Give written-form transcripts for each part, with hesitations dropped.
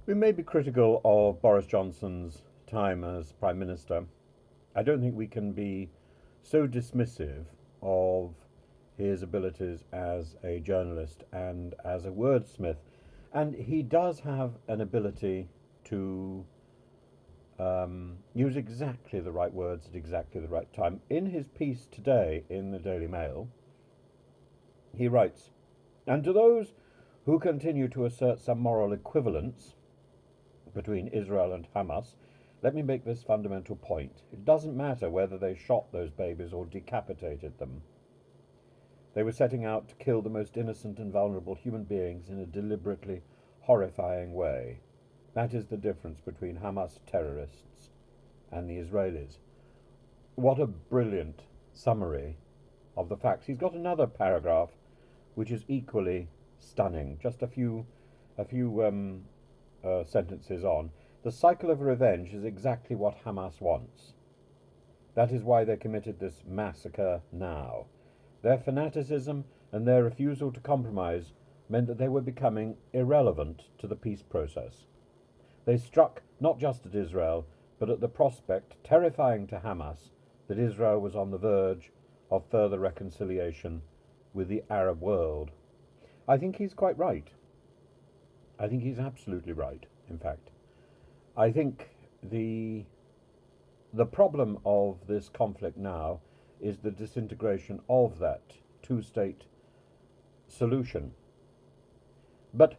We may be critical of Boris Johnson's time as Prime Minister. I don't think we can be so dismissive of his abilities as a journalist and as a wordsmith. And he does have an ability to use exactly the right words at exactly the right time. In his piece today in the Daily Mail, he writes, "And to those who continue to assert some moral equivalence between Israel and Hamas, let me make this fundamental point. It doesn't matter whether they shot those babies or decapitated them. They were setting out to kill the most innocent and vulnerable human beings in a deliberately horrifying way. That is the difference between Hamas terrorists and the Israelis." What a brilliant summary of the facts. He's got another paragraph which is equally stunning. Just a few sentences on. "The cycle of revenge is exactly what Hamas wants. That is why they committed this massacre now. Their fanaticism and their refusal to compromise meant that they were becoming irrelevant to the peace process. They struck not just at Israel, but at the prospect, terrifying to Hamas, that Israel was on the verge of further reconciliation with the Arab world." I think he's quite right. I think he's absolutely right, in fact. I think the problem of this conflict now is the disintegration of that two-state solution. But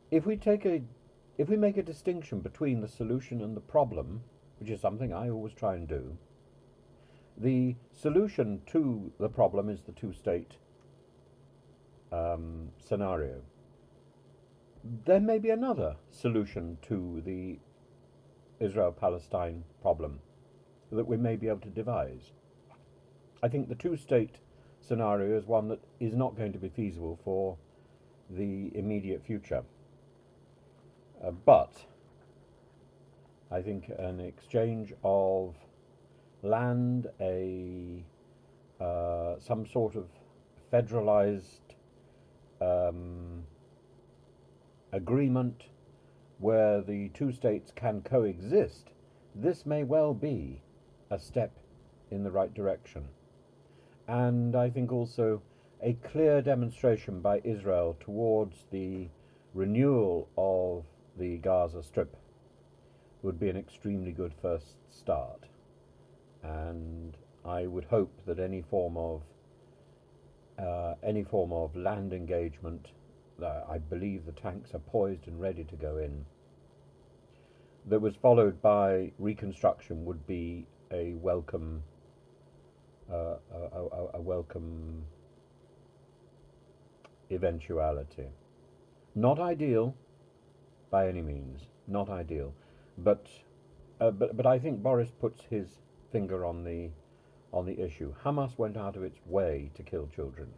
if we make a distinction between the solution and the problem, which is something I always try and do, the solution to the problem is the two-state scenario. There may be another solution to the Israel-Palestine problem that we may be able to devise. I think the two-state scenario is one that is not going to be feasible for the immediate future. But I think an exchange of land, some sort of federalized agreement where the two states can coexist, this may well be a step in the right direction. And I think also a clear demonstration by Israel towards the renewal of the Gaza Strip would be an extremely good first start. And I would hope that any form of land engagement, I believe the tanks are poised and ready to go in, that was followed by reconstruction would be a welcome eventuality. Not ideal by any means, not ideal, but I think Boris puts his finger on the issue. Hamas went out of its way to kill children.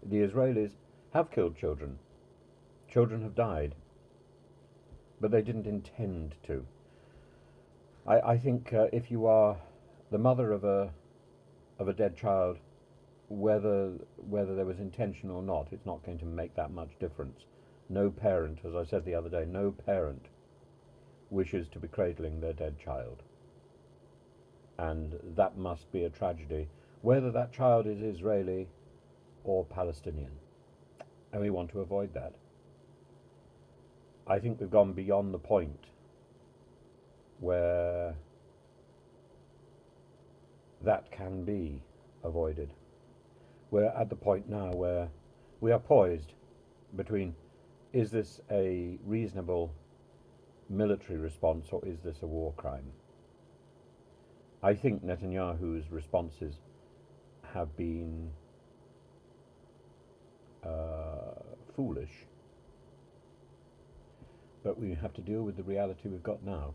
The Israelis have killed children. Children have died, but they didn't intend to. I think if you are the mother of a dead child, whether there was intention or not, it's not going to make that much difference. No parent, as I said the other day, no parent wishes to be cradling their dead child. And that must be a tragedy, whether that child is Israeli or Palestinian. And we want to avoid that. I think we've gone beyond the point where that can be avoided. We're at the point now where we are poised between, is this a reasonable military response or is this a war crime? I think Netanyahu's responses have been foolish, but we have to deal with the reality we've got now,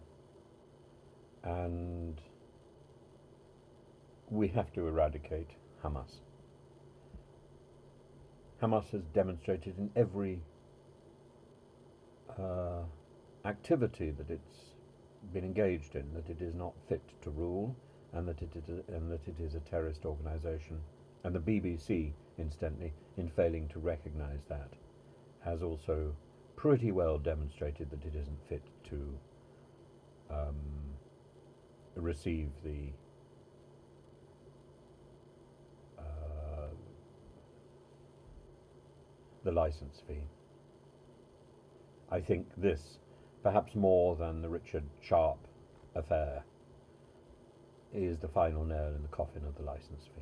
and we have to eradicate Hamas. Hamas has demonstrated in every activity that it's been engaged in that it is not fit to rule, and that it is a terrorist organisation. And the BBC, incidentally, in failing to recognise that, has also pretty well demonstrated that it isn't fit to um, receive the license fee. I think this, perhaps more than the Richard Sharp affair, is the final nail in the coffin of the license fee.